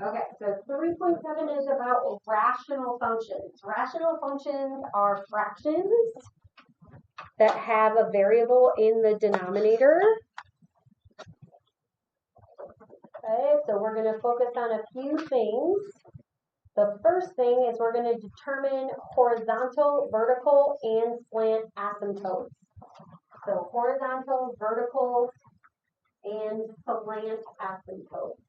Okay, so 3.7 is about rational functions. Rational functions are fractions that have a variable in the denominator. Okay, so we're going to focus on a few things. The first thing is we're going to determine horizontal, vertical, and slant asymptotes. So horizontal, vertical, and slant asymptotes.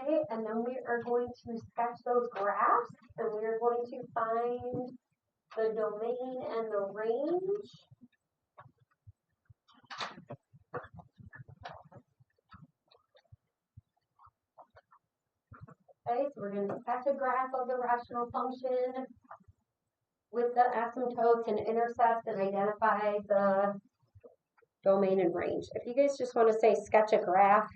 Okay, and then we are going to sketch those graphs, and we are going to find the domain and the range. Okay, so we're going to sketch a graph of the rational function with the asymptotes and intercepts and identify the domain and range. If you guys just want to say sketch a graph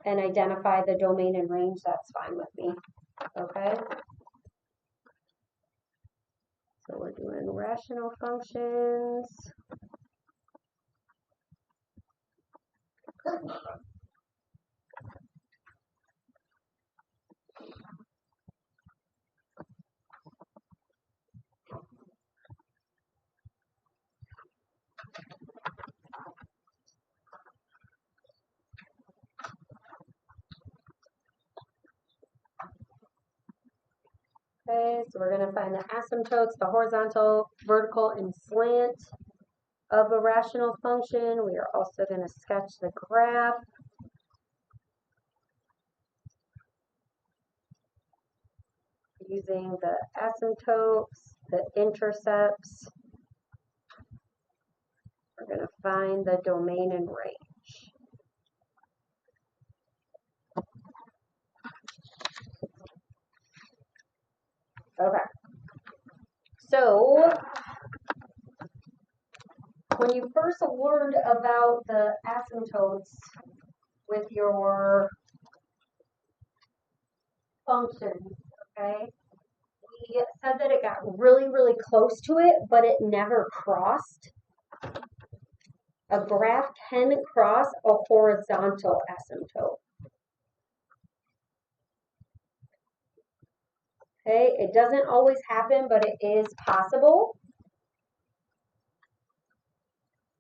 and identify the domain and range, that's fine with me. Okay. So we're doing rational functions. Okay, so we're going to find the asymptotes, the horizontal, vertical, and slant of a rational function. We are also going to sketch the graph. Using the asymptotes, the intercepts. We're going to find the domain and range. Okay. So when you first learned about the asymptotes with your functions, okay, we said that it got really, really close to it, but it never crossed. A graph can cross a horizontal asymptote. Okay, it doesn't always happen, but it is possible.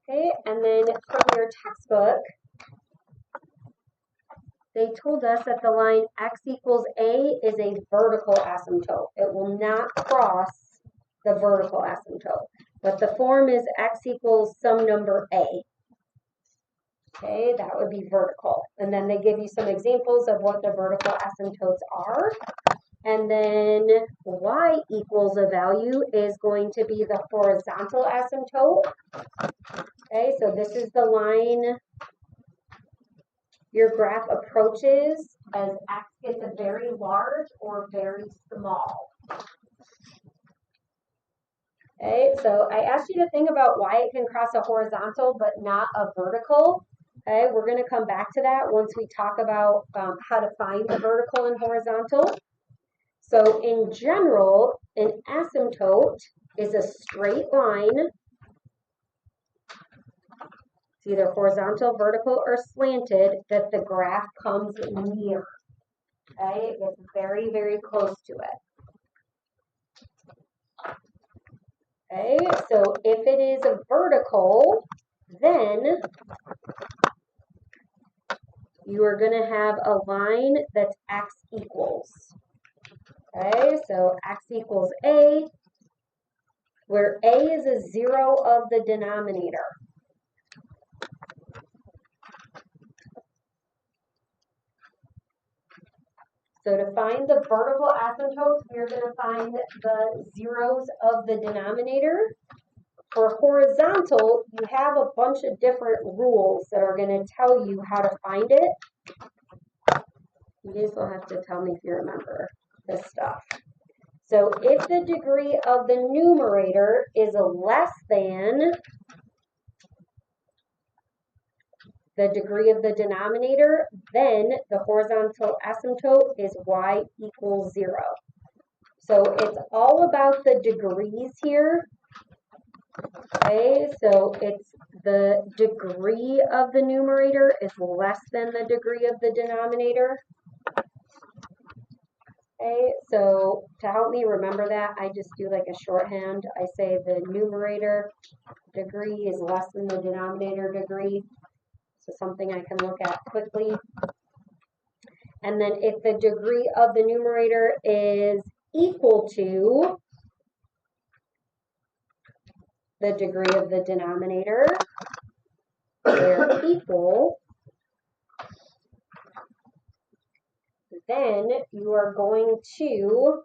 Okay, and then from your textbook, they told us that the line x equals a is a vertical asymptote. It will not cross the vertical asymptote, but the form is x equals some number a. Okay, that would be vertical. And then they give you some examples of what the vertical asymptotes are. And then y equals a value is going to be the horizontal asymptote. Okay, so this is the line your graph approaches as x gets a very large or very small. Okay, so I asked you to think about why it can cross a horizontal but not a vertical. Okay, we're going to come back to that once we talk about how to find the vertical and horizontal. So in general, an asymptote is a straight line. It's either horizontal, vertical, or slanted that the graph comes near. Okay, it gets very, very close to it. Okay, so if it is a vertical, then you are going to have a line that's x equals. Okay, so x equals a, where a is a 0 of the denominator. So to find the vertical asymptotes, we're going to find the zeros of the denominator. For horizontal, you have a bunch of different rules that are going to tell you how to find it. You guys will have to tell me if you remember this stuff. So if the degree of the numerator is less than the degree of the denominator, then the horizontal asymptote is y equals 0. So it's all about the degrees here. Okay, so it's the degree of the numerator is less than the degree of the denominator. Okay, so to help me remember that, I just do like a shorthand. I say the numerator degree is less than the denominator degree. So something I can look at quickly. And then if the degree of the numerator is equal to the degree of the denominator, they're equal, then you are going to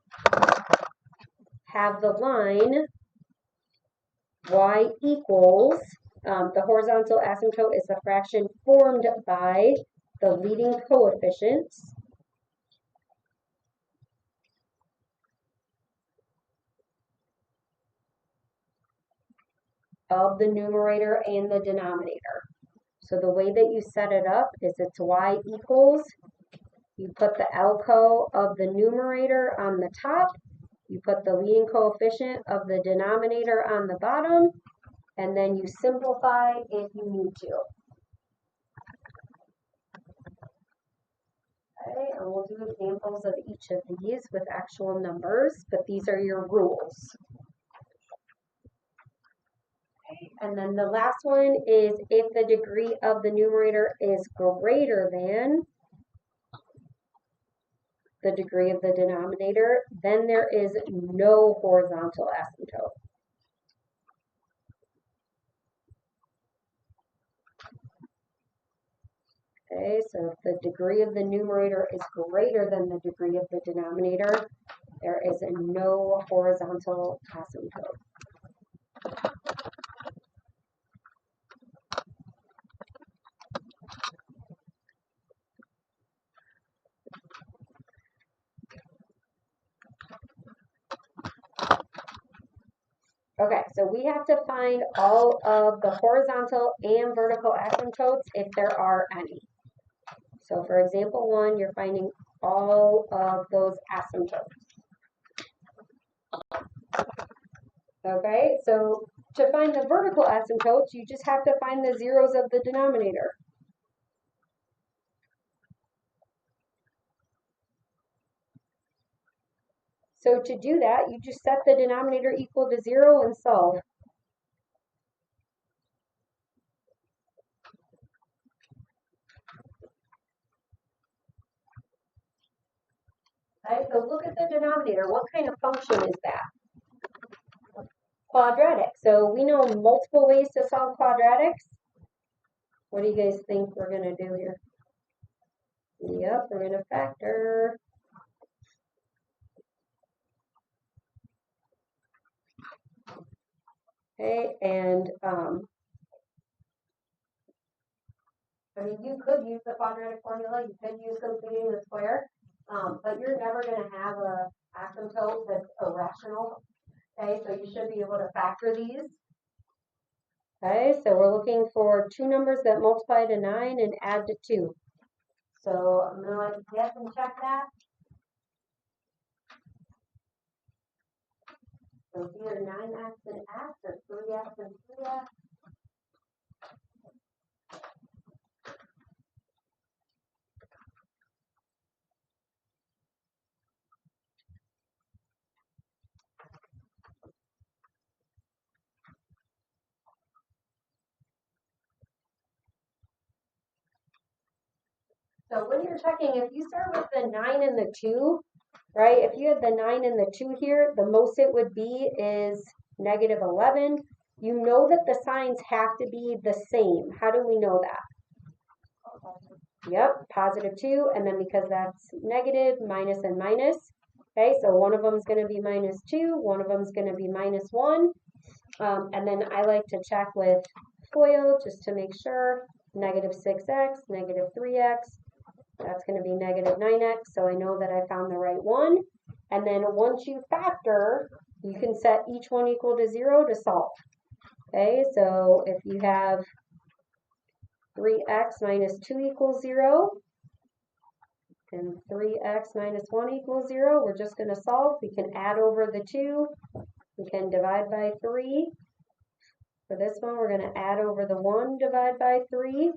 have the line y equals, the horizontal asymptote is the fraction formed by the leading coefficients of the numerator and the denominator. So the way that you set it up is it's y equals, you put the LCO of the numerator on the top, you put the leading coefficient of the denominator on the bottom, and then you simplify if you need to. Okay, and we'll do examples of each of these with actual numbers, but these are your rules. Okay, and then the last one is if the degree of the numerator is greater than the degree of the denominator, then there is no horizontal asymptote. Okay, so if the degree of the numerator is greater than the degree of the denominator, there is no horizontal asymptote. Okay, so we have to find all of the horizontal and vertical asymptotes if there are any. So for example 1, you're finding all of those asymptotes. Okay, so to find the vertical asymptotes, you just have to find the zeros of the denominator. So to do that, you just set the denominator equal to 0 and solve. Okay, so look at the denominator. What kind of function is that? Quadratic. So we know multiple ways to solve quadratics. What do you guys think we're going to do here? Yep, we're going to factor. Okay, and I mean, you could use the quadratic formula. You could use completing the square, but you're never going to have a asymptote that's irrational. Okay, so you should be able to factor these. Okay, so we're looking for two numbers that multiply to 9 and add to 2. So I'm going to let you guess and check that. So here 9x and x, or 3x and 3x. So when you're checking, if you start with the 9 and the 2, right, if you had the 9 and the 2 here, the most it would be is negative 11. You know that the signs have to be the same. How do we know that? Yep, positive 2, and then because that's negative, minus and minus. Okay, so one of them is going to be minus 2, one of them is going to be minus 1. And then I like to check with FOIL just to make sure. Negative 6x, negative 3x. That's going to be negative 9x, so I know that I found the right one. And then once you factor, you can set each one equal to 0 to solve. Okay, so if you have 3x minus 2 equals 0, And 3x minus 1 equals 0. We're just going to solve. We can add over the 2. We can divide by 3. For this one, we're going to add over the 1, divide by 3.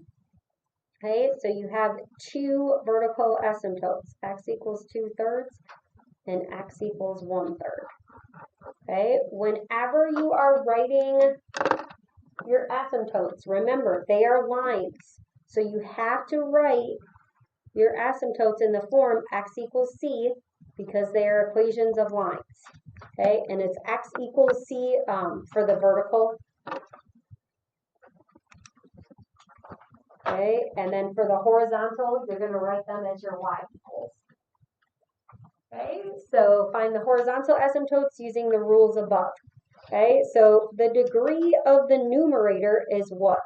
Okay, so you have two vertical asymptotes. X equals 2/3 and x equals 1/3. Okay, whenever you are writing your asymptotes, remember, they are lines. So you have to write your asymptotes in the form x equals c because they are equations of lines. Okay, and it's x equals c for the vertical. Okay, and then for the horizontal, you're going to write them as your y equals. Okay, so find the horizontal asymptotes using the rules above. Okay, so the degree of the numerator is what?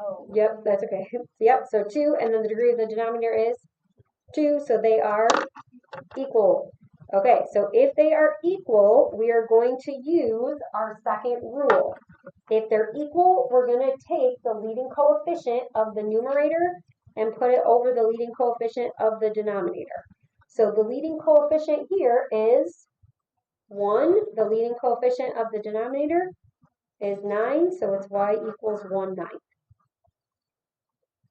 Oh, yep, that's okay. Yep, so 2, and then the degree of the denominator is 2, so they are equal. Okay, so if they are equal, we are going to use our second rule. If they're equal, we're going to take the leading coefficient of the numerator and put it over the leading coefficient of the denominator. So the leading coefficient here is 1. The leading coefficient of the denominator is 9, so it's y equals 1/9.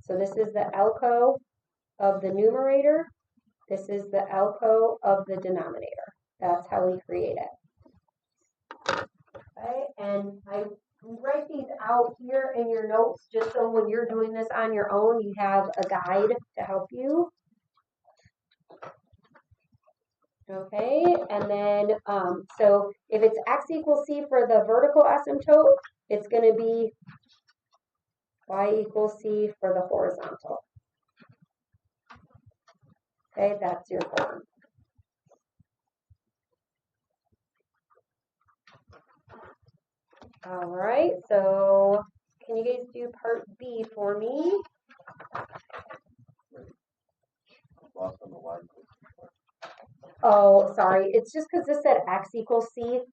So this is the LCO of the numerator. This is the LCO of the denominator. That's how we create it. Okay, and I write these out here in your notes just so when you're doing this on your own, you have a guide to help you. Okay, and then, so if it's x equals c for the vertical asymptote, it's going to be y equals c for the horizontal. Okay, that's your form. All right, so can you guys do part B for me? Oh, sorry. It's just because this said x equals c.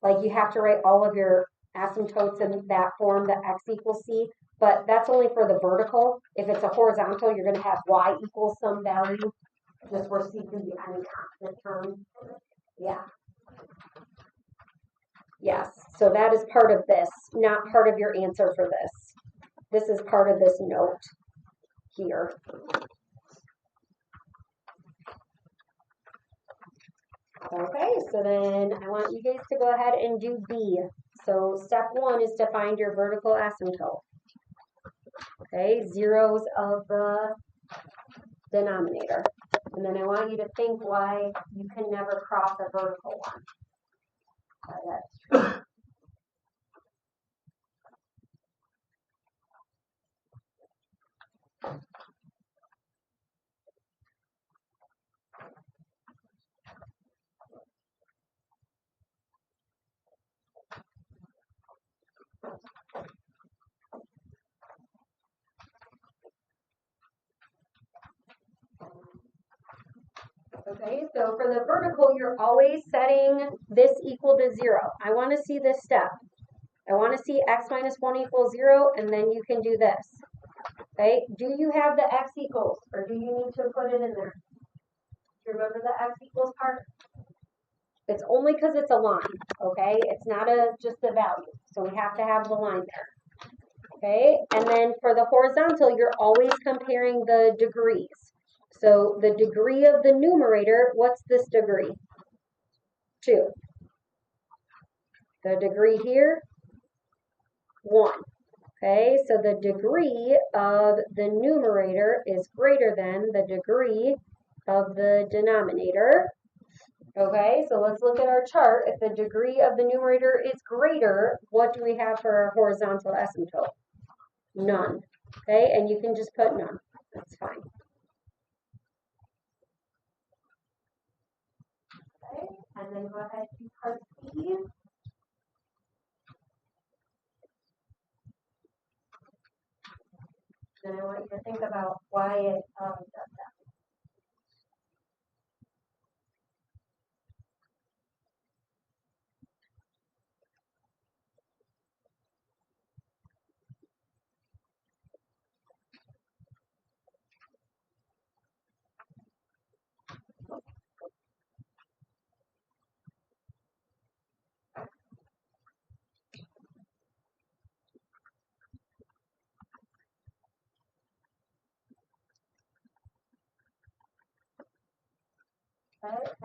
Like you have to write all of your asymptotes in that form, the x equals c. But that's only for the vertical. If it's a horizontal, you're going to have y equals some value, just where c can be any constant term. Yeah. Yes. So that is part of this, not part of your answer for this. This is part of this note here. Okay, so then I want you guys to go ahead and do B. So step 1 is to find your vertical asymptote. Okay, zeros of the denominator. And then I want you to think why you can never cross a vertical one. That's true. Okay, so for the vertical, you're always setting this equal to 0. I want to see this step. I want to see x minus 1 equals 0, and then you can do this. Okay, do you have the x equals, or do you need to put it in there? Do you remember the x equals part? It's only because it's a line, okay? It's not just a value, so we have to have the line there. Okay, and then for the horizontal, you're always comparing the degrees. So the degree of the numerator, what's this degree? 2. The degree here, 1. Okay, so the degree of the numerator is greater than the degree of the denominator. Okay, so let's look at our chart. If the degree of the numerator is greater, what do we have for our horizontal asymptote? None. Okay, and you can just put none. That's fine. Okay, and then go ahead and part B. Then I want you to think about why it does that.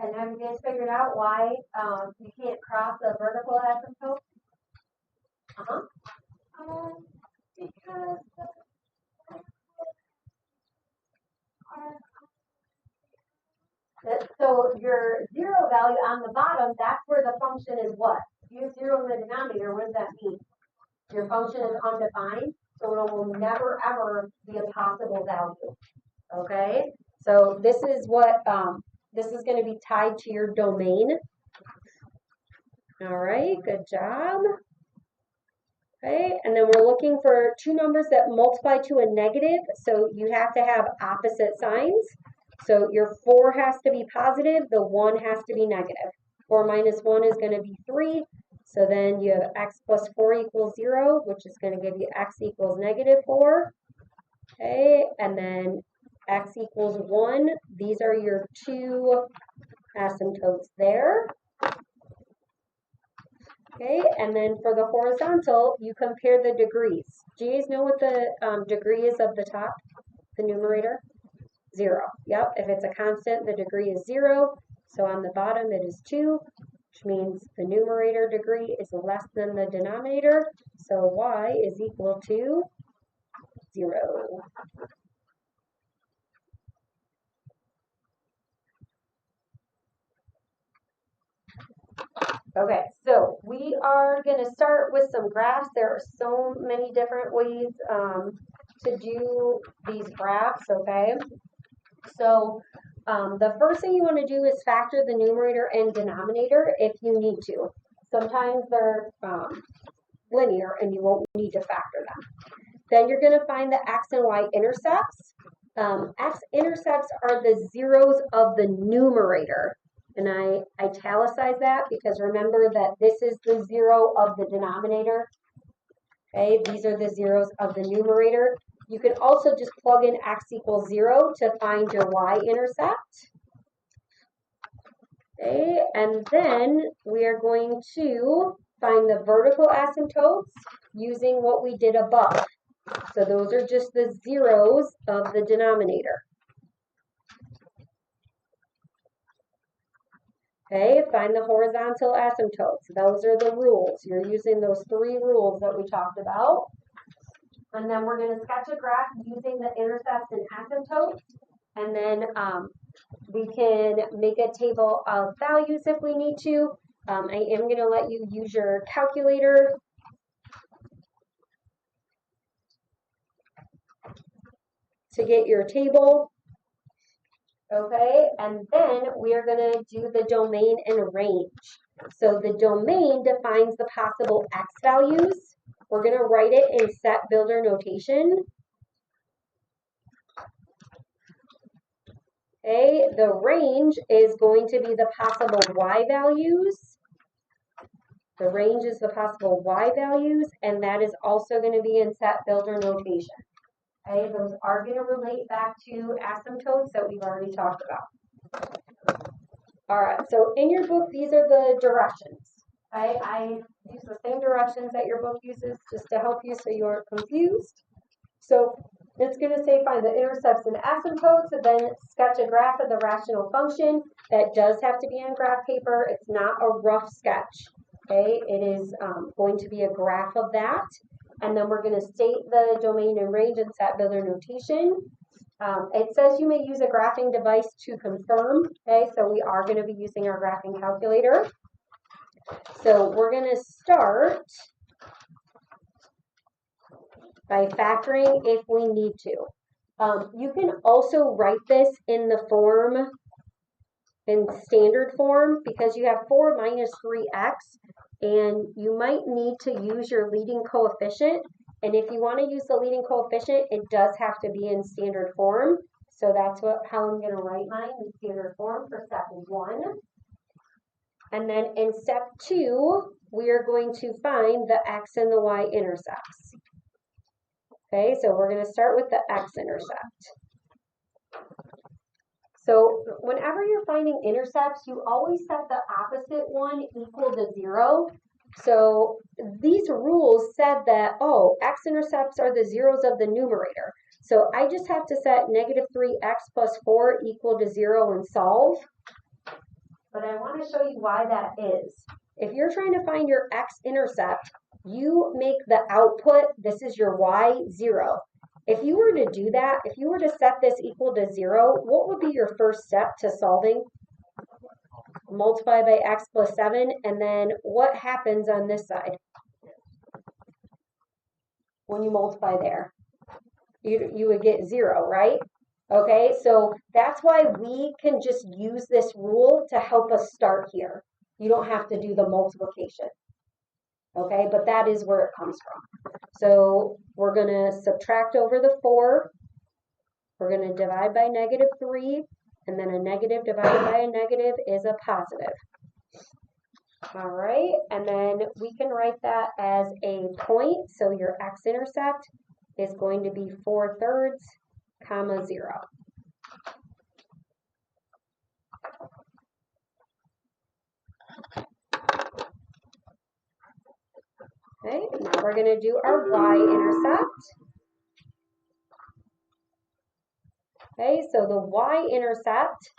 And have you guys figured out why you can't cross the vertical asymptote? Because so your zero value on the bottom, that's where the function is what? You have zero in the denominator, what does that mean? Your function is undefined, so it will never ever be a possible value. Okay? So this is what this is going to be tied to your domain. All right, good job. Okay, and then we're looking for two numbers that multiply to a negative, so you have to have opposite signs. So your 4 has to be positive, the 1 has to be negative. 4 minus 1 is going to be 3, so then you have x plus 4 equals 0, which is going to give you x equals negative 4. Okay, and then x equals 1. These are your two asymptotes there. Okay, and then for the horizontal, you compare the degrees. Do you guys know what the degree is of the top, the numerator? 0. Yep, if it's a constant, the degree is 0. So on the bottom, it is 2, which means the numerator degree is less than the denominator. So y is equal to 0. Okay, so we are going to start with some graphs. There are so many different ways to do these graphs, okay? So the first thing you want to do is factor the numerator and denominator if you need to. Sometimes they're linear and you won't need to factor them. Then you're going to find the x and y intercepts. X-intercepts are the zeros of the numerator. And I italicize that because remember that this is the 0 of the denominator. Okay, these are the zeros of the numerator. You can also just plug in x equals 0 to find your y-intercept. Okay, and then we are going to find the vertical asymptotes using what we did above. So those are just the zeros of the denominator. Okay, find the horizontal asymptotes. Those are the rules. You're using those 3 rules that we talked about. And then we're going to sketch a graph using the intercepts and asymptotes. And then we can make a table of values if we need to. I am going to let you use your calculator. To get your table. Okay, and then we are going to do the domain and range. So the domain defines the possible x values. We're going to write it in set builder notation. Okay, the range is going to be the possible y values. The range is the possible y values, and that is also going to be in set builder notation. Okay, those are going to relate back to asymptotes that we've already talked about. All right, so in your book, these are the directions. Okay, I use the same directions that your book uses just to help you so you aren't confused. So it's going to say find the intercepts and asymptotes, and then sketch a graph of the rational function. That does have to be on graph paper. It's not a rough sketch. Okay, it is going to be a graph of that. And then we're going to state the domain and range in set builder notation. It says you may use a graphing device to confirm. Okay, so we are going to be using our graphing calculator. So we're going to start by factoring if we need to. You can also write this in the form, in standard form, because you have 4 minus 3x. And you might need to use your leading coefficient. And if you want to use the leading coefficient, it does have to be in standard form. So that's how I'm going to write mine in standard form for step 1. And then in step 2, we are going to find the x and the y intercepts. Okay, so we're going to start with the x-intercept. So whenever you're finding intercepts, you always set the opposite one equal to 0. So these rules said that, oh, x-intercepts are the zeros of the numerator. So I just have to set negative 3x plus 4 equal to 0 and solve. but I want to show you why that is. If you're trying to find your x-intercept, you make the output, this is your y, 0. If you were to do that, if you were to set this equal to 0, what would be your first step to solving? Multiply by x plus 7, and then what happens on this side when you multiply there? You would get 0, right? Okay, so that's why we can just use this rule to help us start here. You don't have to do the multiplication. Okay, but that is where it comes from. So we're going to subtract over the 4. We're going to divide by -3, and then a negative divided by a negative is a positive. All right, and then we can write that as a point. So your x-intercept is going to be 4/3, 0. Okay, now we're going to do our y-intercept. Okay, so the y-intercept,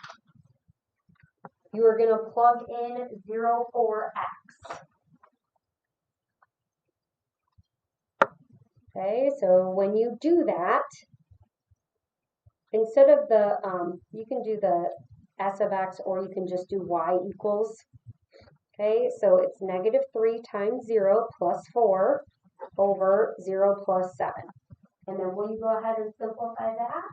you are going to plug in 0 for x. Okay, so when you do that, instead of the, you can do the s of x, or you can just do y equals. Okay, so it's -3 times 0 plus 4 over 0 plus 7. And then will you go ahead and simplify that?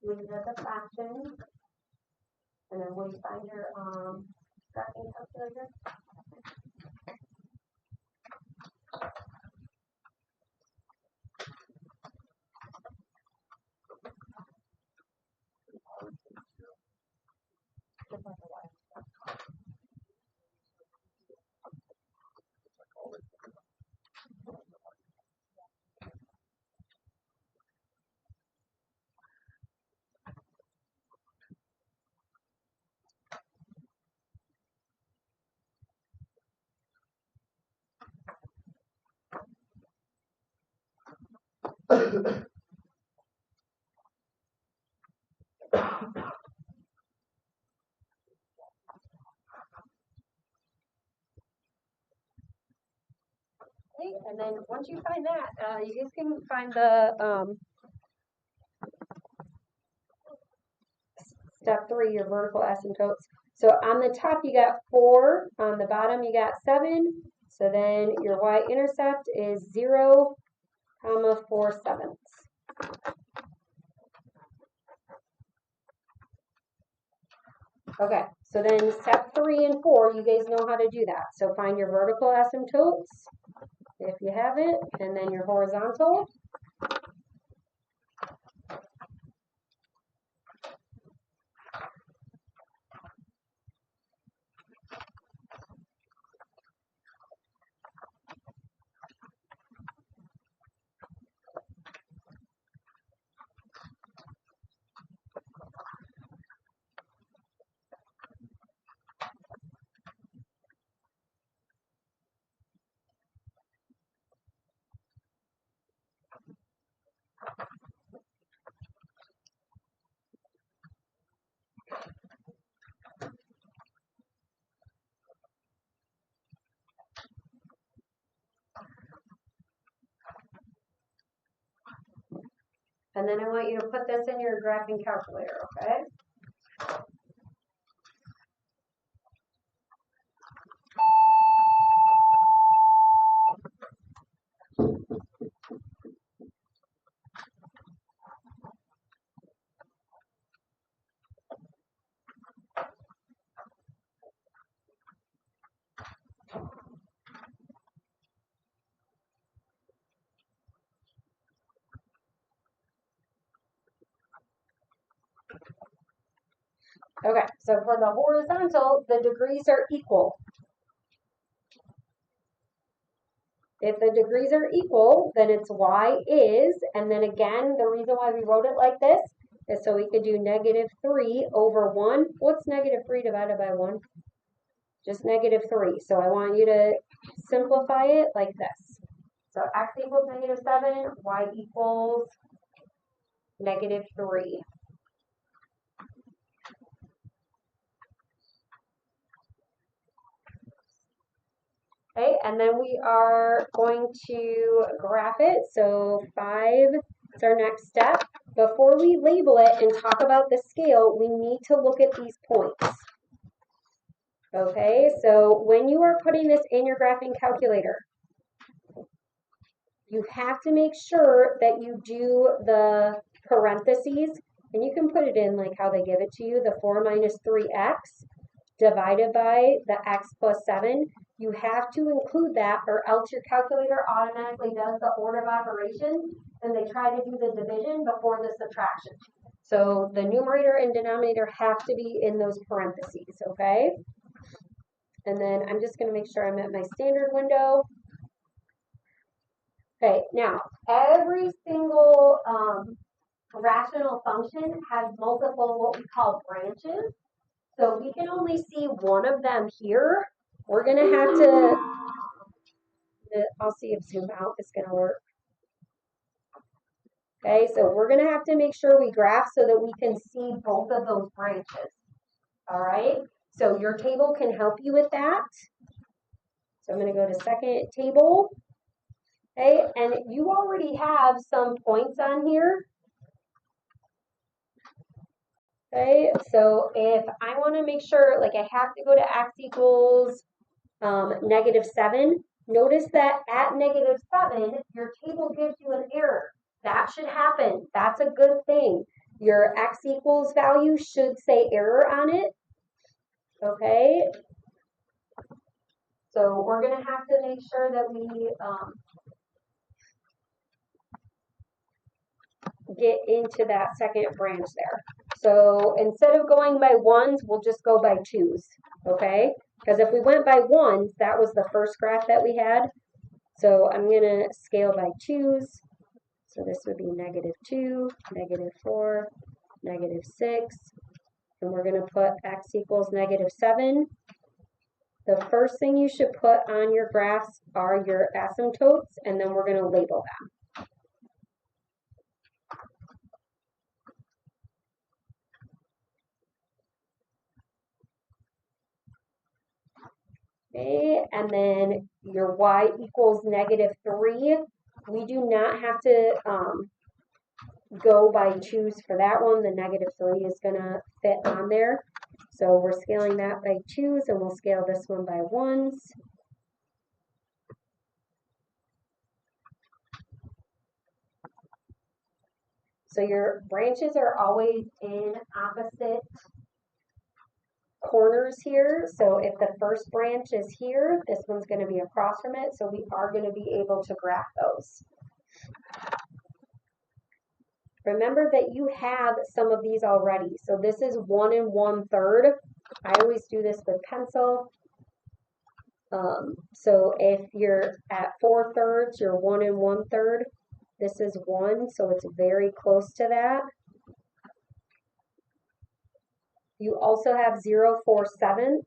Leave it as a fraction. And then will you find your graphing calculator? Okay, and then once you find that, you guys can find the step 3, your vertical asymptotes. So on the top you got 4, on the bottom you got 7. So then your y-intercept is 0, 4/7. Okay, so then step 3 and 4, you guys know how to do that. So find your vertical asymptotes, if you have it, and then your horizontal. And then I want you to put this in your graphing calculator, okay? Okay, so for the horizontal, the degrees are equal. If the degrees are equal, then it's y is, and then again, the reason why we wrote it like this is so we could do -3 over 1. What's -3 divided by 1? Just -3. So I want you to simplify it like this. So x equals -7, y equals -3. Okay, and then we are going to graph it. So 5 is our next step. Before we label it and talk about the scale, we need to look at these points. Okay, so when you are putting this in your graphing calculator, you have to make sure that you do the parentheses, and you can put it in like how they give it to you, the 4 minus 3x divided by the x plus 7. You have to include that, or else your calculator automatically does the order of operations, and they try to do the division before the subtraction. So the numerator and denominator have to be in those parentheses, okay? And then I'm just going to make sure I'm at my standard window. Okay, now every single rational function has multiple what we call branches. So we can only see one of them here. We're going to have to, I'll see if zoom out is going to work. Okay, so we're going to have to make sure we graph so that we can see both of those branches. All right, so your table can help you with that. So I'm going to go to second table. Okay, and you already have some points on here. Okay, so if I want to make sure, like I have to go to x equals -7, notice that at -7, your table gives you an error. That should happen. That's a good thing. Your x equals value should say error on it. Okay, so we're going to have to make sure that we get into that second branch there. So instead of going by ones, we'll just go by twos, okay? Because if we went by ones, that was the first graph that we had. So I'm going to scale by twos. So this would be -2, -4, -6. And we're going to put x equals -7. The first thing you should put on your graphs are your asymptotes, and then we're going to label them. Okay, and then your y equals -3. We do not have to go by twos for that one. The -3 is going to fit on there. So we're scaling that by twos, and we'll scale this one by ones. So your branches are always in opposite corners here. So if the first branch is here, this one's going to be across from it. So we are going to be able to graph those. Remember that you have some of these already. So this is 1 1/3. I always do this with pencil. So if you're at 4/3, you're 1 1/3. This is 1, so it's very close to that. You also have 0 4/7.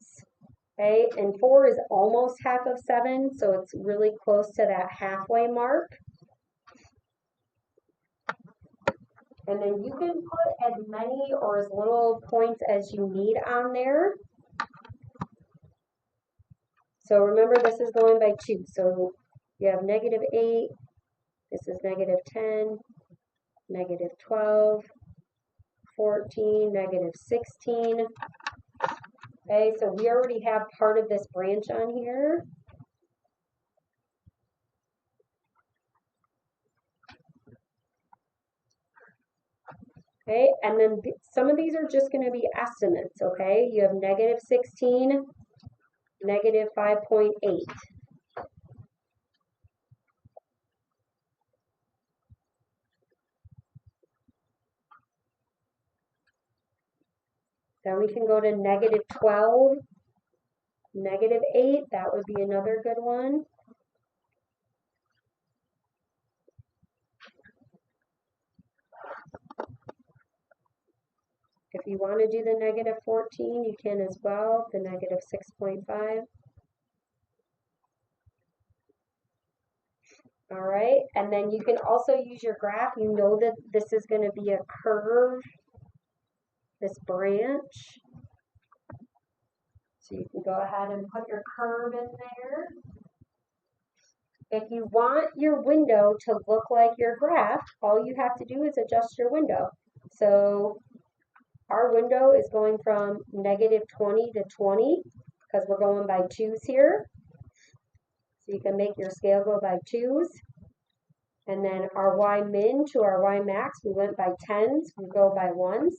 Okay, and 4 is almost half of 7, so it's really close to that halfway mark. And then you can put as many or as little points as you need on there. So remember, this is going by 2. So you have -8, this is -10, -12, 14, -16. Okay, so we already have part of this branch on here. Okay, and then some of these are just going to be estimates, okay? You have -16, -5.8. Then we can go to -12, -8. That would be another good one. If you want to do the -14, you can as well, the -6.5. All right, and then you can also use your graph. You know that this is going to be a curve, this branch. So you can go ahead and put your curve in there. if you want your window to look like your graph, all you have to do is adjust your window. So our window is going from -20 to 20 because we're going by 2's here. So you can make your scale go by 2's. And then our Y min to our Y max, we went by 10's, we go by 1's.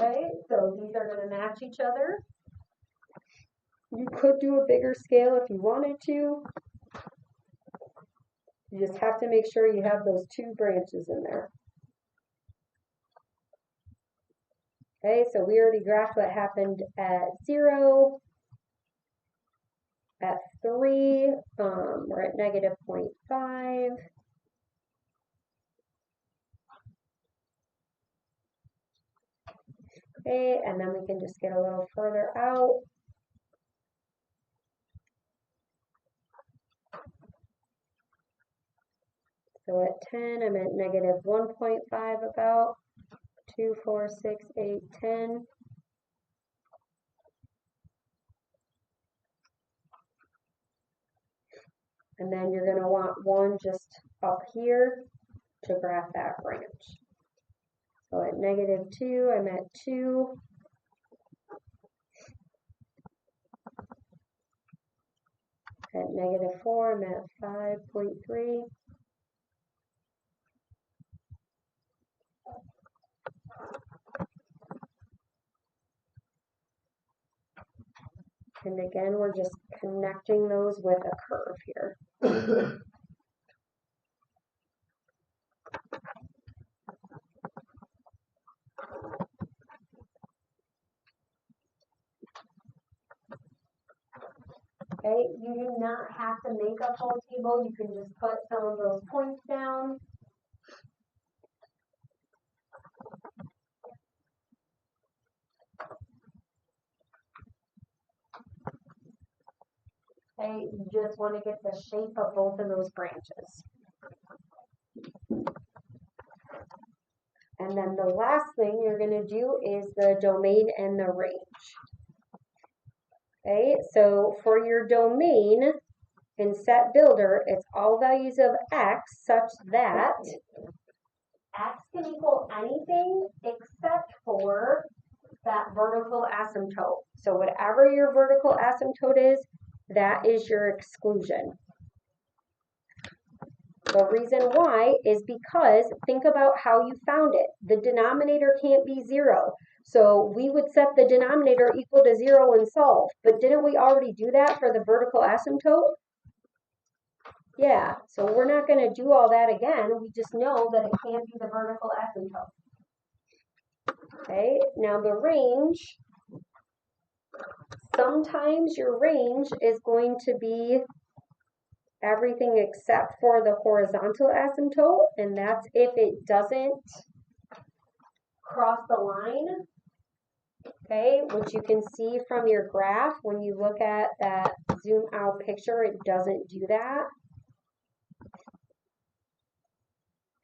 Right, so these are going to match each other. You could do a bigger scale if you wanted to. You just have to make sure you have those 2 branches in there. Okay, so we already graphed what happened at 0. At 3, we're at -0.5. Okay, and then we can just get a little further out. So at 10, I'm at -1.5 about. 2, 4, 6, 8, 10. And then you're going to want one just up here to graph that branch. So at -2, I'm at 2. At -4, I'm at 5.3. And again, we're just connecting those with a curve here. Okay, you do not have to make a full table. You can just put some of those points down. Okay, you just want to get the shape of both of those branches. And then the last thing you're going to do is the domain and the range. Okay, so for your domain in set builder, it's all values of x such that x can equal anything except for that vertical asymptote. So whatever your vertical asymptote is, that is your exclusion. The reason why is because think about how you found it. The denominator can't be 0. So we would set the denominator equal to 0 and solve. But didn't we already do that for the vertical asymptote? Yeah, so we're not going to do all that again. We just know that it can't be the vertical asymptote. Okay, now the range, sometimes your range is going to be everything except for the horizontal asymptote, and that's if it doesn't cross the line, okay, which you can see from your graph. When you look at that zoom out picture, it doesn't do that.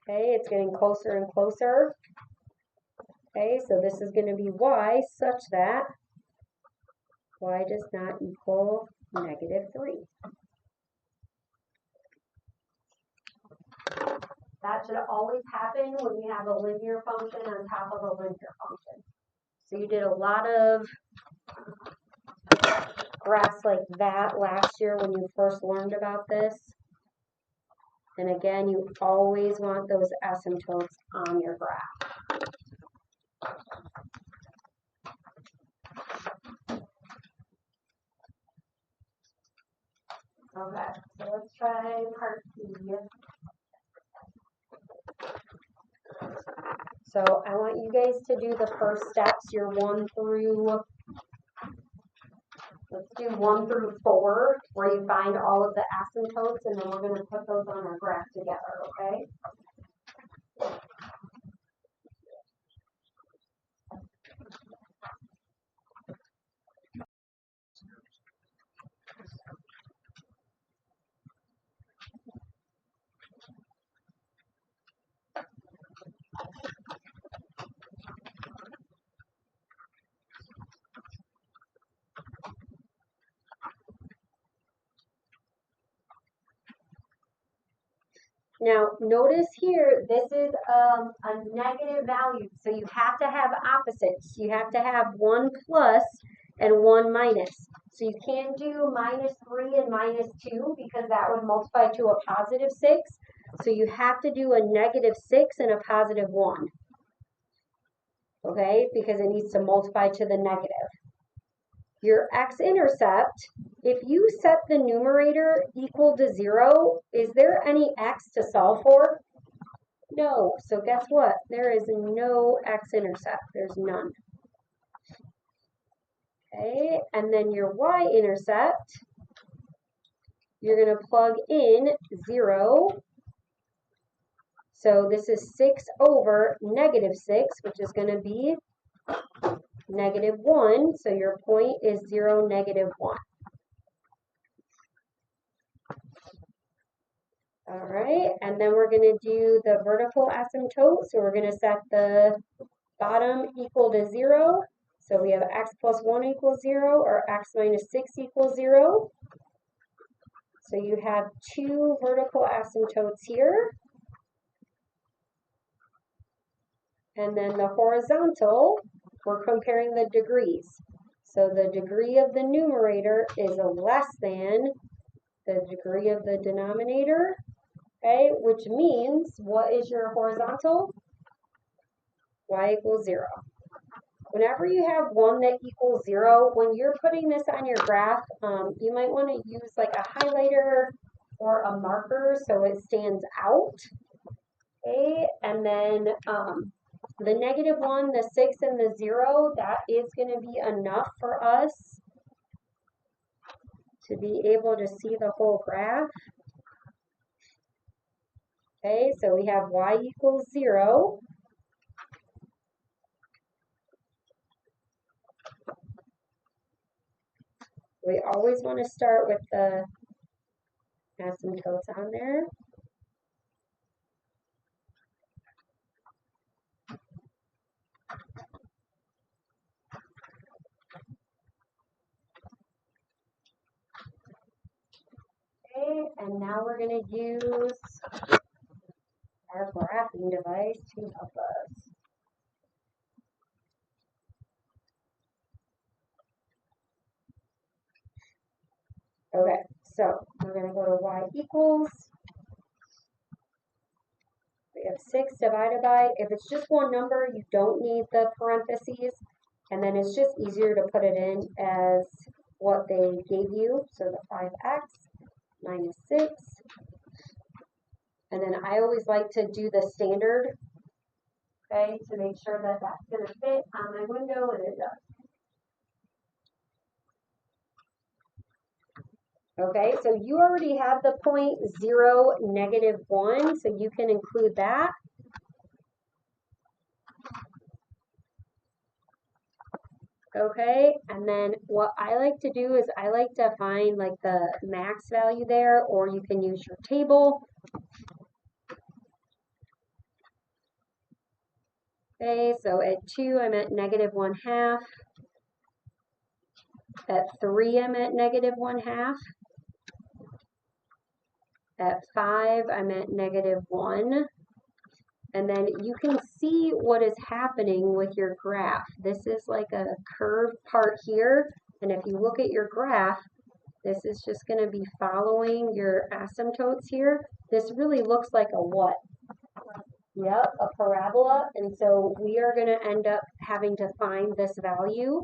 Okay, it's getting closer and closer. Okay, so this is going to be y such that y does not equal -3. That should always happen when you have a linear function on top of a linear function. So you did a lot of graphs like that last year when you first learned about this. And again, you always want those asymptotes on your graph. Okay, so let's try part B. So I want you guys to do the first steps, your 1 through, let's do 1 through 4, where you find all of the asymptotes, and then we're going to put those on our graph together, okay? Now, notice here, this is a negative value, so you have to have opposites. You have to have 1 plus and 1 minus. So you can't do -3 and -2 because that would multiply to a positive 6. So you have to do a -6 and a positive 1. Okay, because it needs to multiply to the negative. Your x-intercept, if you set the numerator equal to 0, is there any x to solve for? No. So guess what? There is no x-intercept. There's none. Okay, and then your y-intercept, you're going to plug in 0. So this is 6 over -6, which is going to be -1. So your point is 0, -1. All right, and then we're going to do the vertical asymptote. So we're going to set the bottom equal to 0. So we have x plus 1 equals 0 or x minus 6 equals 0. So you have 2 vertical asymptotes here. And then the horizontal, we're comparing the degrees. So the degree of the numerator is less than the degree of the denominator. Okay, which means, what is your horizontal? Y equals 0. Whenever you have one that equals 0, when you're putting this on your graph, you might want to use like a highlighter or a marker so it stands out. Okay, and then the -1, the 6, and the 0, that is going to be enough for us to be able to see the whole graph. Okay, so we have y equals 0. We always want to start with the asymptotes on there. Okay, and now we're going to use our graphing device to help us. Okay, so we're going to go to y equals. We have 6 divided by, if it's just one number, you don't need the parentheses. And then it's just easier to put it in as what they gave you. So the 5x minus 6. And then I always like to do the standard, okay, to make sure that that's going to fit on my window, and it does. Okay, so you already have the point 0, -1, so you can include that. Okay, and then what I like to do is I like to find like the max value there, or you can use your table. Okay, so at 2, I'm at -1/2. At 3, I'm at -1/2. At 5, I'm at -1. And then you can see what is happening with your graph. This is like a curved part here. And if you look at your graph, this is just going to be following your asymptotes here. This really looks like a what? Yep, a parabola. And so we are going to end up having to find this value.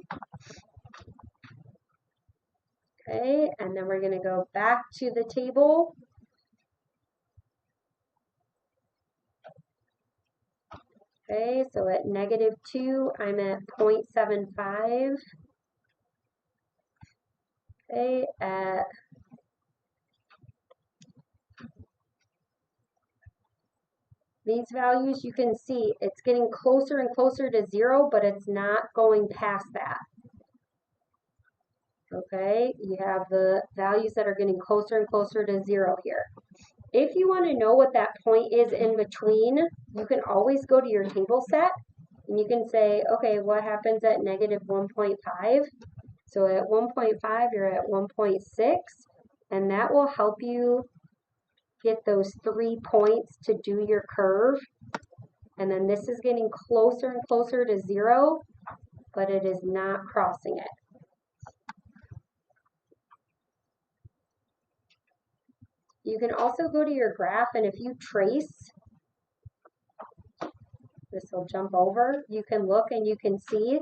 Okay, and then we're going to go back to the table. Okay, so at -2, I'm at 0.75. Okay, at these values, you can see it's getting closer and closer to 0, but it's not going past that. Okay, you have the values that are getting closer and closer to 0 here. If you want to know what that point is in between, you can always go to your table set and you can say, okay, what happens at -1.5? So at 1.5, you're at 1.6, and that will help you get those 3 points to do your curve. And then this is getting closer and closer to 0, but it is not crossing it. You can also go to your graph, and if you trace, this will jump over, you can look and you can see,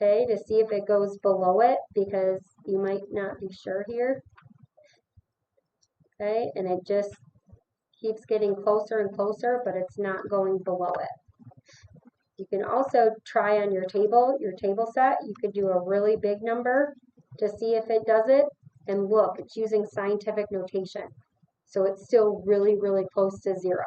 okay, to see if it goes below it, because you might not be sure here. Okay, and it just keeps getting closer and closer, but it's not going below it. You can also try on your table set. You could do a really big number to see if it does it. And look, it's using scientific notation. So it's still really, really close to 0.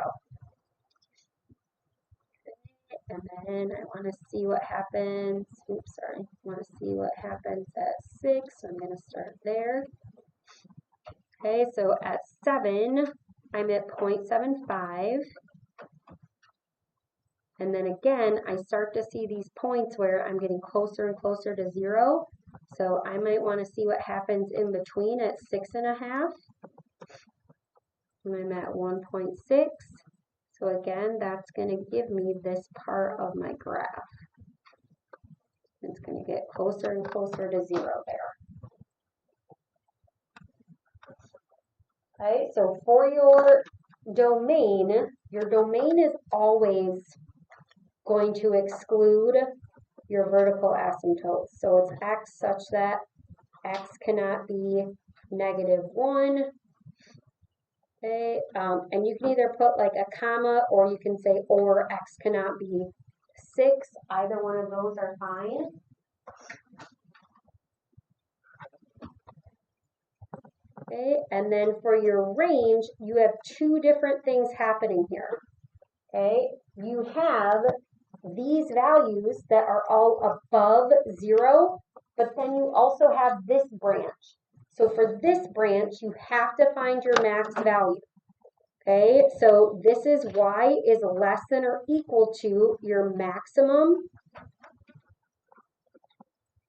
And then I want to see what happens. Oops, sorry. I want to see what happens at 6. So I'm going to start there. Okay, so at 7, I'm at 0.75. And then again, I start to see these points where I'm getting closer and closer to 0. So I might want to see what happens in between at 6.5. And I'm at 1.6. So again, that's going to give me this part of my graph. It's going to get closer and closer to 0 there. Okay, so for your domain is always going to exclude your vertical asymptotes. So it's x such that x cannot be -1. Okay, and you can either put like a comma, or you can say or x cannot be 6. Either one of those are fine. Okay, and then for your range, you have 2 different things happening here. Okay, you have these values that are all above 0, but then you also have this branch. So for this branch, you have to find your max value. Okay, so this is y is less than or equal to your maximum,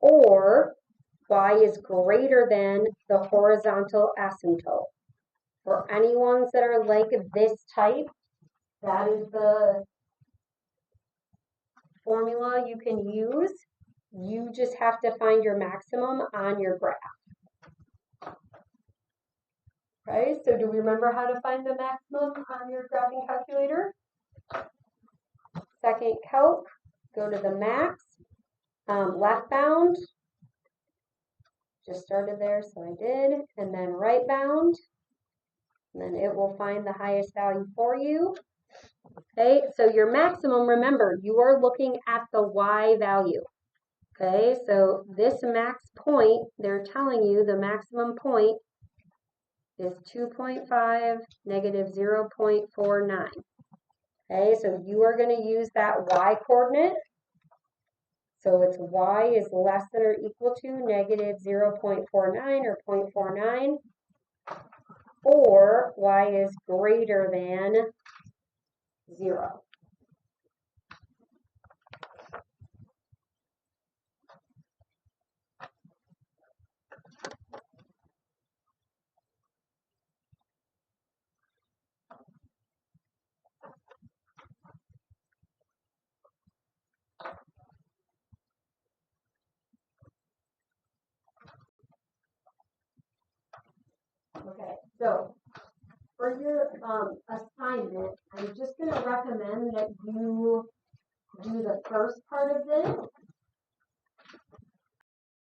or y is greater than the horizontal asymptote. For any ones that are like this type, that is the formula you can use. You just have to find your maximum on your graph. Okay, so do we remember how to find the maximum on your graphing calculator? Second calc, go to the max, left bound, just started there, so I did, and then right bound, and then it will find the highest value for you. Okay, so your maximum, remember, you are looking at the y value. Okay, so this max point, they're telling you the maximum point is 2.5, -0.49. Okay, so you are going to use that y coordinate. So it's y is less than or equal to -0.49 or 0.49, or y is greater than 0. Okay, so for your assignment, I'm just going to recommend that you do the first part of this